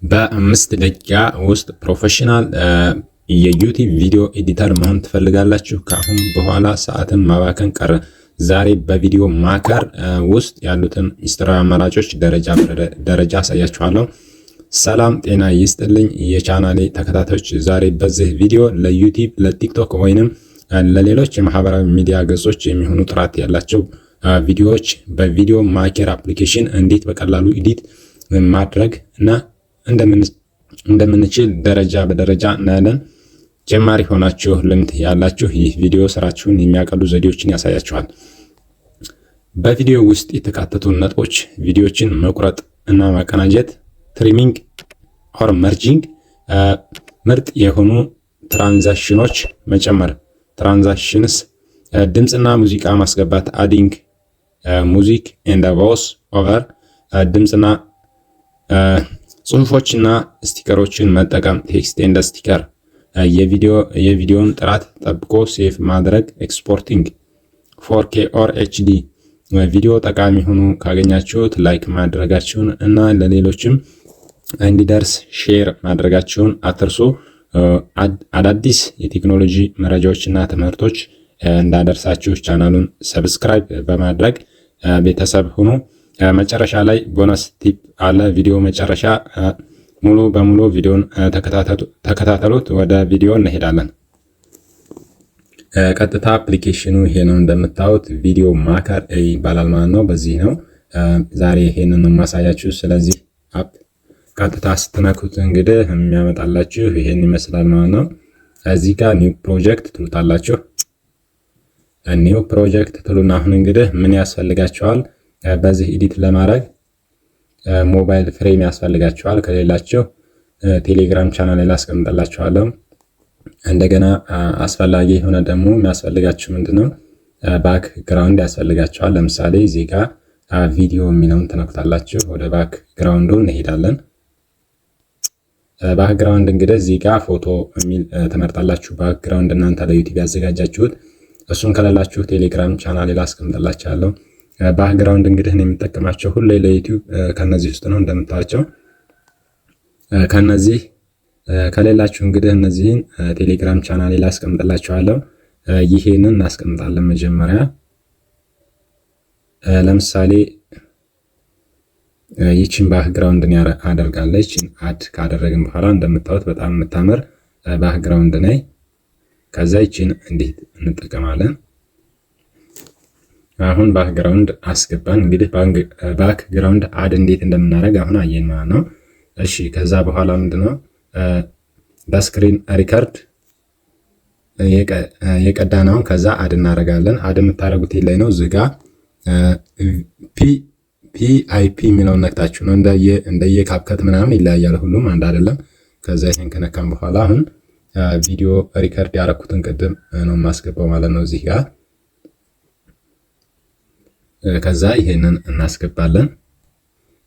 በ5 ደቂቃ ውስጥ ፕሮፌሽናል የዩቲዩብ ቪዲዮ ኤዲተር መሆን ትፈልጋላችሁ? ከአሁን በኋላ ሰዓትን ማባከን ቀረ። ዛሬ በቪዲዮ ማከር ውስጥ ያሉትን ሚስጥራዊ አማራጮች ደረጃ አሳያችኋለሁ። ሰላም ጤና ይስጥልኝ የቻናሌ ተከታታዮች፣ ዛሬ በዚህ ቪዲዮ ለዩቲዩብ፣ ለቲክቶክ ወይንም ለሌሎች የማህበራዊ ሚዲያ ገጾች የሚሆኑ ጥራት ያላቸው ቪዲዮዎች በቪዲዮ ማኬር አፕሊኬሽን እንዴት በቀላሉ ኤዲት ማድረግ እና እንደምንችል ደረጃ በደረጃ እናያለን። ጀማሪ ሆናችሁ ልምድ ያላችሁ ይህ ቪዲዮ ስራችሁን የሚያቀሉ ዘዴዎችን ያሳያችኋል። በቪዲዮ ውስጥ የተካተቱ ነጥቦች፣ ቪዲዮዎችን መቁረጥ እና ማቀናጀት፣ ትሪሚንግ ኦር መርጂንግ፣ ምርጥ የሆኑ ትራንዛክሽኖች መጨመር፣ ትራንዛክሽንስ፣ ድምፅና ሙዚቃ ማስገባት፣ አዲንግ ሙዚክ ኤንድ ቮይስ ኦቨር፣ ድምፅና ጽሁፎችና ስቲከሮችን መጠቀም፣ ቴክስት ኤንድ ስቲከር፣ የቪዲዮን ጥራት ጠብቆ ሴቭ ማድረግ፣ ኤክስፖርቲንግ 4K ኦር HD። ቪዲዮ ጠቃሚ ሆኖ ካገኛችሁት ላይክ ማድረጋችሁን እና ለሌሎችም እንዲደርስ ሼር ማድረጋችሁን አትርሱ። አዳዲስ የቴክኖሎጂ መረጃዎችና ትምህርቶች እንዳደርሳችሁ ቻናሉን ሰብስክራይብ በማድረግ ቤተሰብ ሁኑ። መጨረሻ ላይ ቦነስ ቲፕ አለ። ቪዲዮ መጨረሻ ሙሉ በሙሉ ቪዲዮን ተከታተሉት። ወደ ቪዲዮ እንሄዳለን። ቀጥታ አፕሊኬሽኑ ይሄ ነው። እንደምታዩት ቪዲዮ ማከር ይባላል ማለት ነው። በዚህ ነው ዛሬ ይሄንን ነው ማሳያችሁ። ስለዚህ አፕ ቀጥታ ስትነኩት እንግዲህ የሚያመጣላችሁ ይሄን ይመስላል ማለት ነው። እዚህ ጋር ኒው ፕሮጀክት ትሉታላችሁ። ኒው ፕሮጀክት ትሉና አሁን እንግዲህ ምን ያስፈልጋቸዋል? በዚህ ኤዲት ለማድረግ ሞባይል ፍሬም ያስፈልጋቸዋል። ከሌላቸው ቴሌግራም ቻናል ላይ አስቀምጥላችኋለሁ። እንደገና አስፈላጊ የሆነ ደግሞ የሚያስፈልጋችሁ ምንድነው? ባክ ግራውንድ ያስፈልጋቸዋል። ለምሳሌ እዚህ ጋር ቪዲዮ የሚለውን ትነኩታላችሁ። ወደ ባክ ግራውንዱ እንሄዳለን። ባክ ግራውንድ እንግዲህ እዚህ ጋር ፎቶ የሚል ትመርጣላችሁ። ባክ ግራውንድ እናንተ ለዩቲዩብ ያዘጋጃችሁት፣ እሱን ከሌላችሁ ቴሌግራም ቻናል ላይ አስቀምጥላችኋለሁ። ባክግራውንድ እንግዲህ ነው የምጠቀማቸው ሁሌ ለዩቲዩብ ከነዚህ ውስጥ ነው እንደምታዋቸው። ከነዚህ ከሌላችሁ እንግዲህ እነዚህን ቴሌግራም ቻናል ላይ አስቀምጥላችኋለሁ። ይሄንን እናስቀምጣለን። መጀመሪያ ለምሳሌ ይቺን ባክግራውንድን አደርጋለሁ። ይቺን አድ ካደረግን በኋላ እንደምታዩት በጣም የምታምር ባክግራውንድ ነይ። ከዛ ይቺን እንዴት እንጠቀማለን? አሁን ባክግራውንድ አስገባን። እንግዲህ ባክግራውንድ አድ እንዴት እንደምናደርግ አሁን አየን ማለት ነው። እሺ ከዛ በኋላ ምንድነው በስክሪን ሪከርድ የቀዳነውን ከዛ አድ እናደርጋለን። አድ የምታደርጉት ላይ ነው እዚህ ጋር ፒአይፒ የሚለውን ነክታችሁ ነው። እንደየ ካፕከት ምናምን ይለያያል፣ ሁሉም አንድ አይደለም። ከዛ ይሄን ከነካም በኋላ አሁን ቪዲዮ ሪከርድ ያደረኩትን ቅድም ነው የማስገባው ማለት ነው እዚህ ጋር። ከዛ ይሄንን እናስገባለን።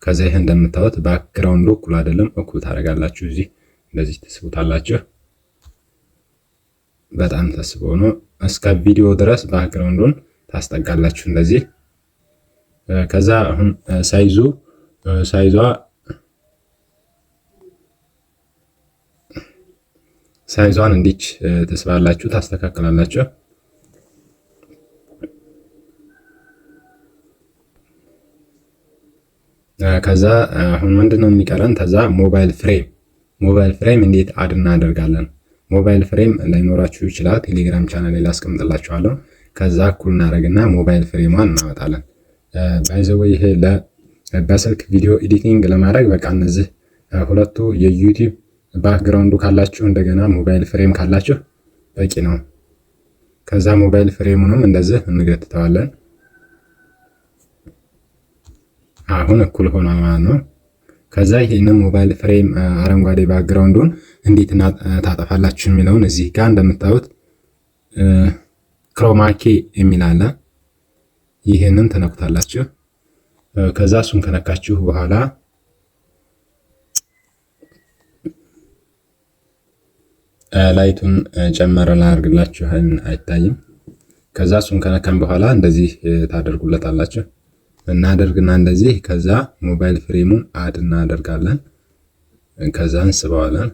ከዛ ይሄን እንደምታዩት ባክግራውንዱ እኩል አይደለም፣ እኩል ታደርጋላችሁ። እዚህ እንደዚህ ትስቡታላችሁ። በጣም ተስቦ ነው እስከ ቪዲዮ ድረስ ባክግራውንዱን ታስጠጋላችሁ እንደዚህ። ከዛ አሁን ሳይዟን እንዲች ትስባላችሁ፣ ታስተካክላላችሁ። ከዛ አሁን ምንድነው የሚቀረን? ከዛ ሞባይል ፍሬም እንዴት አድ እናደርጋለን? ሞባይል ፍሬም ላይኖራችሁ ይችላል። ቴሌግራም ቻናል ላይ አስቀምጥላችኋለሁ። ከዛ እኩል እናደርግና ሞባይል ፍሬሟን እናመጣለን። ባይዘው ይሄ በስልክ ቪዲዮ ኤዲቲንግ ለማድረግ በቃ እነዚህ ሁለቱ የዩቲዩብ ባክግራውንዱ ካላችሁ እንደገና ሞባይል ፍሬም ካላችሁ በቂ ነው። ከዛ ሞባይል ፍሬሙንም እንደዚህ እንገትተዋለን። አሁን እኩል ሆኗ ማለት ነው። ከዛ ይሄንን ሞባይል ፍሬም አረንጓዴ ባክግራውንዱን እንዴት ታጠፋላችሁ የሚለውን እዚህ ጋር እንደምታዩት ክሮማኬ የሚል አለ። ይሄንን ተነኩታላችሁ። ከዛ እሱን ከነካችሁ በኋላ ላይቱን ጨመረ ላድርግላችሁ፣ አይታይም። ከዛ እሱን ከነካን በኋላ እንደዚህ ታደርጉለታላችሁ። እናደርግና እንደዚህ ከዛ ሞባይል ፍሬሙን አድ እናደርጋለን። ከዛ እንስበዋለን።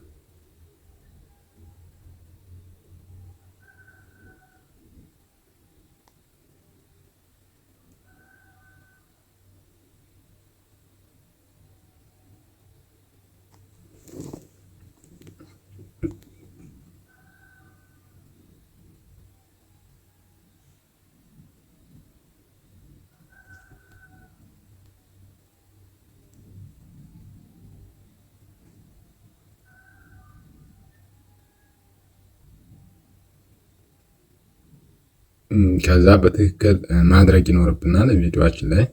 ከዛ በትክክል ማድረግ ይኖርብናል ቪዲዮአችን ላይ።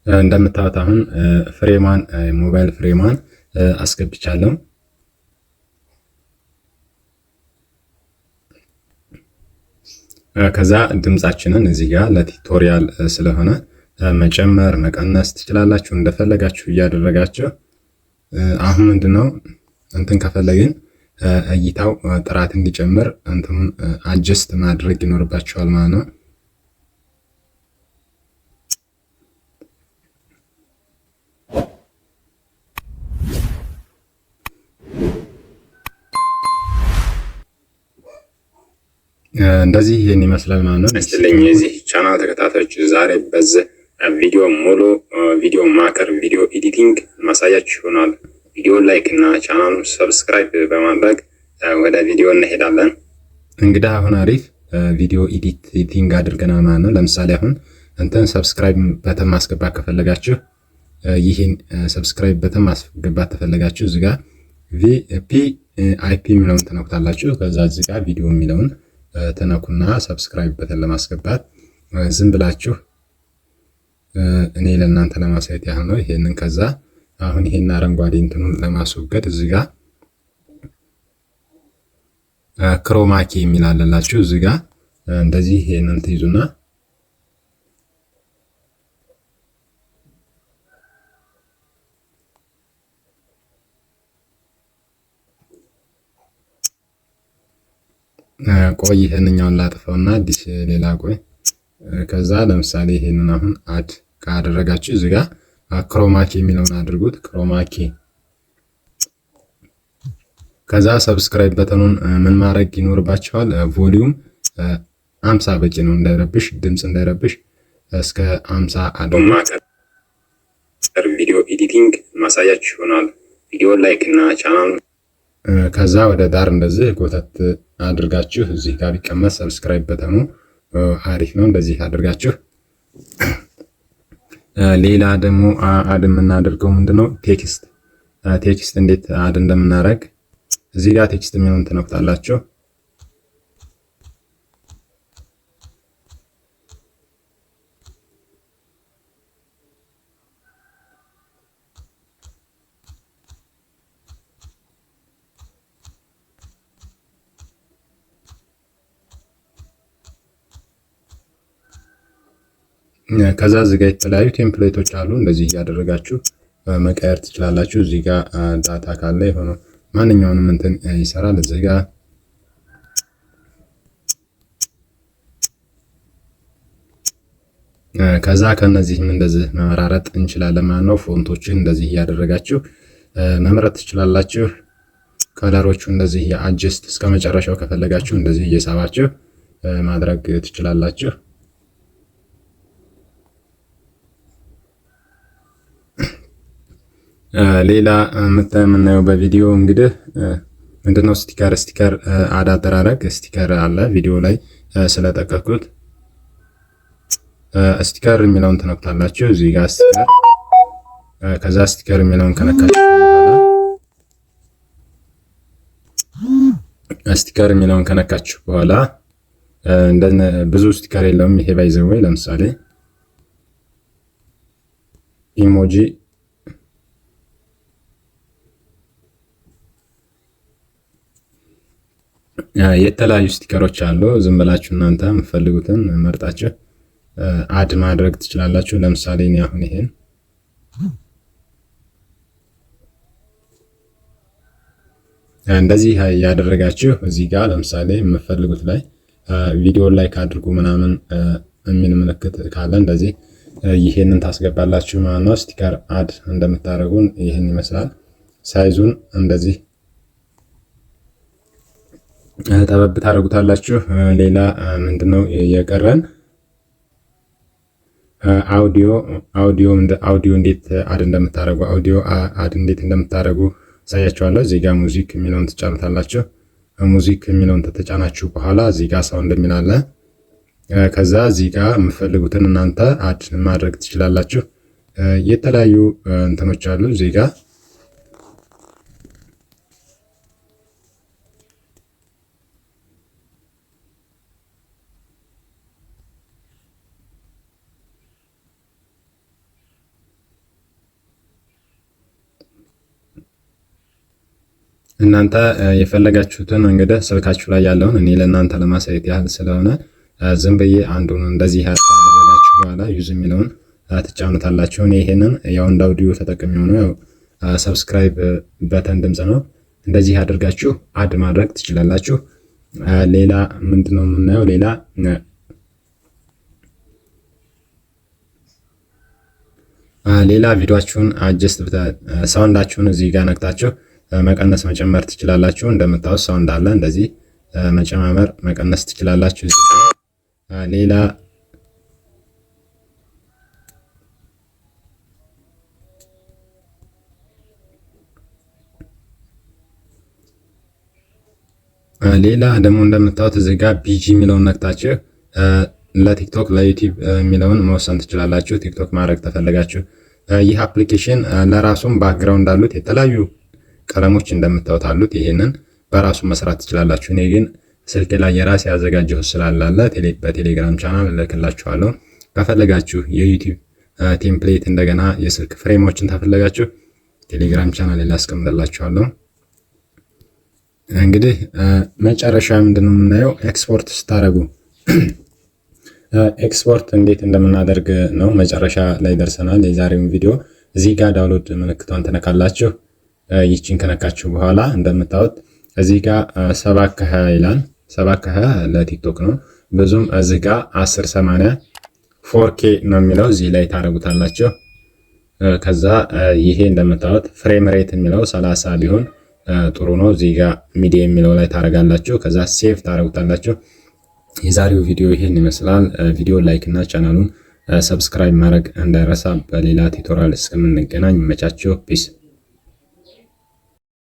እንደምታዩት አሁን ፍሬሟን ሞባይል ፍሬሟን አስገብቻለሁ። ከዛ ድምጻችንን እዚህ ጋር ለቱቶሪያል ስለሆነ መጨመር መቀነስ ትችላላችሁ እንደፈለጋችሁ እያደረጋችሁ። አሁን ምንድነው እንትን ከፈለግን እይታው ጥራት እንዲጨምር እንትኑን አጀስት ማድረግ ይኖርባችኋል ማለት ነው። እንደዚህ ይህን ይመስላል ማለት ነው። ስለኝ የዚህ ቻናል ተከታታዮች ዛሬ በዚህ ቪዲዮ ሙሉ ቪዲዮ ማከር ቪዲዮ ኤዲቲንግ ማሳያችሁ ይሆናል። ቪዲዮ ላይክ እና ቻናሉን ሰብስክራይብ በማድረግ ወደ ቪዲዮ እንሄዳለን። እንግዲህ አሁን አሪፍ ቪዲዮ ኤዲቲንግ አድርገናል ማለት ነው። ለምሳሌ አሁን እንትን ሰብስክራይብ በተን ማስገባት ከፈለጋችሁ ይህን ሰብስክራይብ በተን ማስገባት ተፈለጋችሁ እዚህ ጋር ቪፒአይፒ የሚለውን ትነኩታላችሁ። ከዛ እዚህ ጋር ቪዲዮ የሚለውን ተነኩና ሰብስክራይብ በተን ለማስገባት ዝም ብላችሁ እኔ ለእናንተ ለማሳየት ያህል ነው ይሄንን። ከዛ አሁን ይሄን አረንጓዴ እንትኑን ለማስወገድ እዚህ ጋር ክሮማኪ የሚል አለላችሁ እዚህ ጋር እንደዚህ ይሄንን ትይዙና ቆይ ይሄንኛውን ላጥፈውና አዲስ ሌላ ቆይ። ከዛ ለምሳሌ ይሄንን አሁን አድ ካደረጋችሁ እዚህ ጋር ክሮማኪ የሚለውን አድርጉት ክሮማኪ። ከዛ ሰብስክራይብ በተኑን ምን ማድረግ ይኖርባችኋል? ቮሊዩም 50 በቂ ነው እንዳይረብሽ፣ ድምጽ እንዳይረብሽ እስከ 50 አድርጉት። ቪዲዮ ኤዲቲንግ ማሳያችሁ ይሆናል። ቪዲዮ ላይክ እና ቻናል ከዛ ወደ ዳር እንደዚህ ጎተት አድርጋችሁ እዚህ ጋር ቢቀመጥ ሰብስክራይብ በተኑ አሪፍ ነው። እንደዚህ አድርጋችሁ ሌላ ደግሞ አድ የምናደርገው ምንድነው ቴክስት እንዴት አድ እንደምናደርግ እዚህ ጋር ቴክስት የሚለውን ትነኩታላችሁ። ከዛ እዚህ ጋር የተለያዩ ቴምፕሌቶች አሉ። እንደዚህ እያደረጋችሁ መቀየር ትችላላችሁ። እዚህ ጋር ዳታ ካለ የሆነ ማንኛውንም እንትን ይሰራል። እዚህ ጋር ከዛ ከነዚህም እንደዚህ መመራረጥ እንችላለን ማለት ነው። ፎንቶችን እንደዚህ እያደረጋችሁ መምረጥ ትችላላችሁ። ከለሮቹ እንደዚህ የአጀስት እስከ መጨረሻው ከፈለጋችሁ እንደዚህ እየሳባችሁ ማድረግ ትችላላችሁ። ሌላ የምናየው በቪዲዮ እንግዲህ ምንድነው ስቲከር አድ አደራረግ ስቲከር አለ ቪዲዮ ላይ ስለጠቀኩት ስቲከር የሚለውን ትነኩታላችሁ እዚህ ጋር ስቲከር። ከዛ ስቲከር የሚለውን ከነካችሁ በኋላ ስቲከር የሚለውን ከነካችሁ በኋላ ብዙ ስቲከር የለውም ይሄ ባይዘው ወይ ለምሳሌ ኢሞጂ የተለያዩ ስቲከሮች አሉ። ዝም ብላችሁ እናንተ የምትፈልጉትን መርጣችሁ አድ ማድረግ ትችላላችሁ። ለምሳሌ እኔ አሁን ይሄን እንደዚህ ያደረጋችሁ እዚህ ጋር ለምሳሌ የምትፈልጉት ላይ ቪዲዮ ላይክ አድርጉ ምናምን የሚል ምልክት ካለ እንደዚህ ይሄንን ታስገባላችሁ ማለት ነው። ስቲከር አድ እንደምታደርጉን ይሄን ይመስላል። ሳይዙን እንደዚህ ጠበብ ታደርጉታላችሁ። ሌላ ምንድነው የቀረን? አውዲዮ እንዴት አድ እንደምታደርጉ አሳያችኋለሁ። እዚህ ጋር ሙዚክ የሚለውን ትጫኑታላችሁ። ሙዚክ የሚለውን ተጫናችሁ በኋላ እዚህ ጋር ሳውንድ የሚል አለ። ከዛ እዚህ ጋር የምትፈልጉትን እናንተ አድ ማድረግ ትችላላችሁ። የተለያዩ እንትኖች አሉ እዚህ ጋር እናንተ የፈለጋችሁትን እንግዲህ ስልካችሁ ላይ ያለውን እኔ ለእናንተ ለማሳየት ያህል ስለሆነ ዝም ብዬ አንዱን እንደዚህ ያደረጋችሁ በኋላ ዩዝ የሚለውን ትጫኑታላችሁ። እኔ ይሄንን ያው እንደ አውዲዮ ተጠቅሜው ነው። ያው ሰብስክራይብ በተን ድምጽ ነው። እንደዚህ አድርጋችሁ አድ ማድረግ ትችላላችሁ። ሌላ ምንድነው የምናየው? ሌላ ቪዲዮአችሁን አጀስት ሳውንዳችሁን እዚህ ጋር ነክታችሁ መቀነስ መጨመር ትችላላችሁ። እንደምታዩት ሳውንድ አለ። እንደዚህ መጨማመር መቀነስ ትችላላችሁ። ሌላ ደግሞ እንደምታዩት እዚህ ጋር ቢጂ የሚለውን ነክታችሁ ለቲክቶክ ለዩቲዩብ የሚለውን መወሰን ትችላላችሁ። ቲክቶክ ማድረግ ተፈለጋችሁ ይህ አፕሊኬሽን ለራሱም ባክግራውንድ አሉት የተለያዩ ቀለሞች እንደምታዩት አሉት። ይሄንን በራሱ መስራት ትችላላችሁ። እኔ ግን ስልክ ላይ የራሴ ያዘጋጀሁት ስላለ በቴሌግራም ቻናል እልክላችኋለሁ። ከፈለጋችሁ የዩቲዩብ ቴምፕሌት እንደገና የስልክ ፍሬሞችን ተፈለጋችሁ ቴሌግራም ቻናል ላይ አስቀምጥላችኋለሁ። እንግዲህ መጨረሻ ምንድነው የምናየው? ኤክስፖርት ስታደርጉ ኤክስፖርት እንዴት እንደምናደርግ ነው። መጨረሻ ላይ ደርሰናል። የዛሬውን ቪዲዮ እዚህ ጋር ዳውንሎድ ምልክቷን ተነካላችሁ። ይህችን ከነካችሁ በኋላ እንደምታዩት እዚህ ጋር 7:20 ይላል። 7:20 ለቲክቶክ ነው። ብዙም እዚህ ጋር 1080 4K ነው የሚለው እዚህ ላይ ታረጉታላችሁ። ከዛ ይሄ እንደምታዩት ፍሬም ሬት የሚለው 30 ቢሆን ጥሩ ነው። እዚህ ጋር ሚዲየም የሚለው ላይ ታረጋላችሁ። ከዛ ሴቭ ታረጉታላችሁ። የዛሬው ቪዲዮ ይሄን ይመስላል። ቪዲዮ ላይክ እና ቻናሉን ሰብስክራይብ ማድረግ እንዳይረሳ። በሌላ ቱቶሪያል እስከምንገናኝ መቻችሁ። ፒስ